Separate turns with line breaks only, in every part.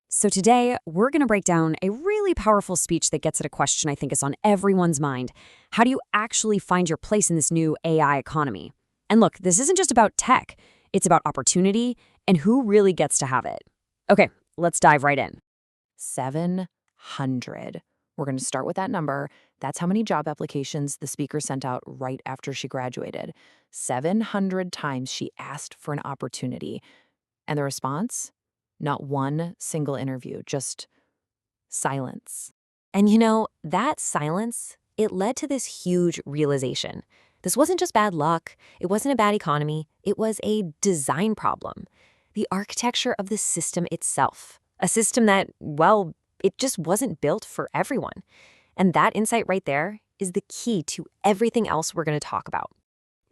So today, we're going to break down a really powerful speech that gets at a question I think is on everyone's mind. How do you actually find your place in this new AI economy? And look, this isn't just about tech. It's about opportunity and who really gets to have it. Okay, let's dive right in.
700. We're going to start with that number. That's how many job applications the speaker sent out right after she graduated. 700 times she asked for an opportunity. And the response? Not one single interview, just silence.
And that silence, it led to this huge realization. This wasn't just bad luck. It wasn't a bad economy. It was a design problem. The architecture of the system itself. A system that, well, it just wasn't built for everyone. And that insight right there is the key to everything else we're going to talk about.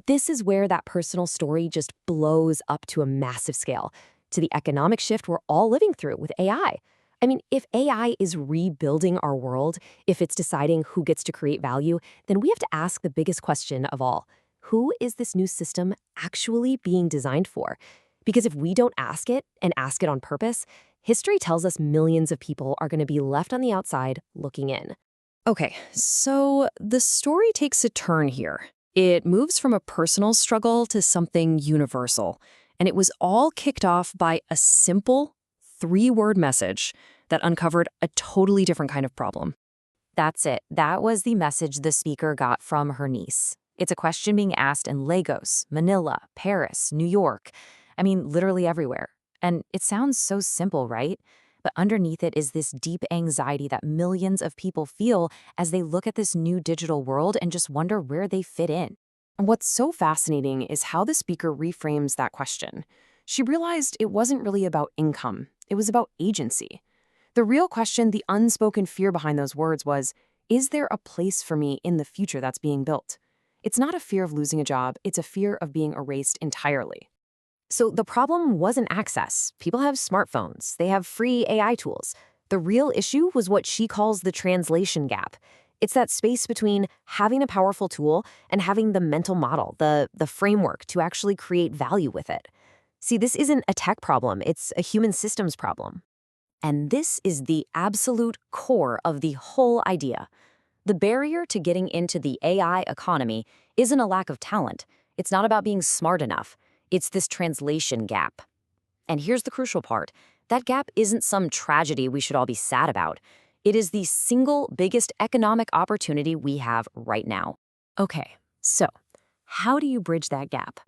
This is where that personal story just blows up to a massive scale, to the economic shift we're all living through with AI. I mean, if AI is rebuilding our world, if it's deciding who gets to create value, then we have to ask the biggest question of all. Who is this new system actually being designed for? Because if we don't ask it, and ask it on purpose, history tells us millions of people are going to be left on the outside looking in.
Okay, so the story takes a turn here. It moves from a personal struggle to something universal. And it was all kicked off by a simple 3-word message that uncovered a totally different kind of problem.
That's it. That was the message the speaker got from her niece. It's a question being asked in Lagos, Manila, Paris, New York. I mean, literally everywhere. And it sounds so simple, right? But underneath it is this deep anxiety that millions of people feel as they look at this new digital world and just wonder where they fit in. And what's so fascinating is how the speaker reframes that question. She realized it wasn't really about income. It was about agency. The real question, the unspoken fear behind those words was, is there a place for me in the future that's being built? It's not a fear of losing a job, it's a fear of being erased entirely. So the problem wasn't access. People have smartphones. They have free AI tools. The real issue was what she calls the translation gap. It's that space between having a powerful tool and having the mental model, the framework to actually create value with it. See, this isn't a tech problem. It's a human systems problem. And this is the absolute core of the whole idea. The barrier to getting into the AI economy isn't a lack of talent. It's not about being smart enough. It's this translation gap. And here's the crucial part. That gap isn't some tragedy we should all be sad about. It is the single biggest economic opportunity we have right now. Okay, so how do you bridge that gap?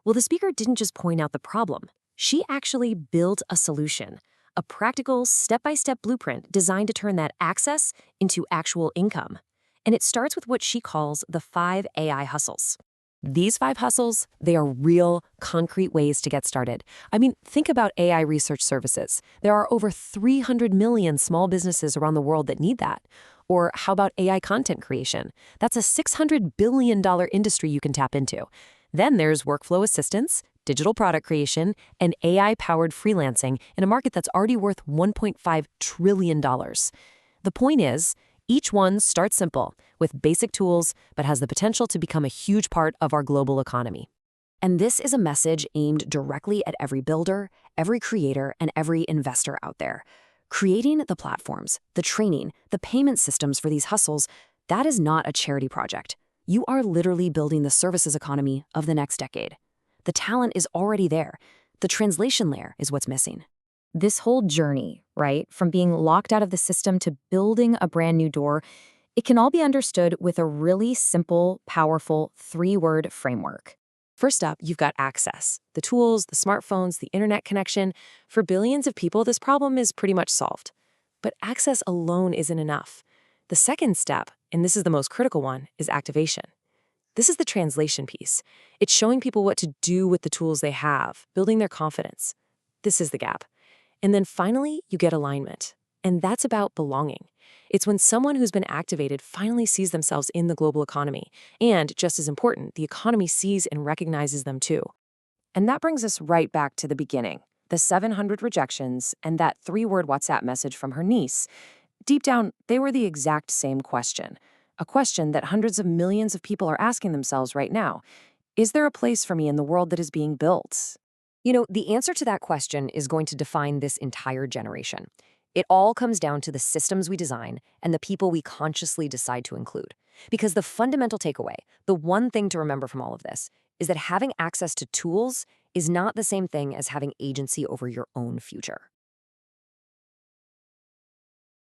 Well, the speaker didn't just point out the problem. She actually built a solution, a practical, step-by-step blueprint designed to turn that access into actual income. And it starts with what she calls the 5 AI hustles. These 5 hustles, they are real, concrete ways to get started. I mean, think about AI research services. There are over 300 million small businesses around the world that need that. Or how about AI content creation? That's a $600 billion industry you can tap into. Then there's workflow assistance, digital product creation, and AI-powered freelancing in a market that's already worth $1.5 trillion. The point is, each one starts simple, with basic tools, but has the potential to become a huge part of our global economy. And this is a message aimed directly at every builder, every creator, and every investor out there. Creating the platforms, the training, the payment systems for these hustles, that is not a charity project. You are literally building the services economy of the next decade. The talent is already there. The translation layer is what's missing. This whole journey, right, from being locked out of the system to building a brand new door, it can all be understood with a really simple, powerful 3-word framework. First up, you've got access. The tools, the smartphones, the internet connection. For billions of people, this problem is pretty much solved. But access alone isn't enough. The second step, and this is the most critical one, is activation. This is the translation piece. It's showing people what to do with the tools they have, building their confidence. This is the gap. And then finally, you get alignment. And that's about belonging. It's when someone who's been activated finally sees themselves in the global economy. And, just as important, the economy sees and recognizes them too. And that brings us right back to the beginning. The 700 rejections and that 3-word WhatsApp message from her niece. Deep down, they were the exact same question. A question that hundreds of millions of people are asking themselves right now. Is there a place for me in the world that is being built? The answer to that question is going to define this entire generation.
It all comes down to the systems we design and the people we consciously decide to include. Because the fundamental takeaway, the one thing to remember from all of this, is that having access to tools is not the same thing as having agency over your own future.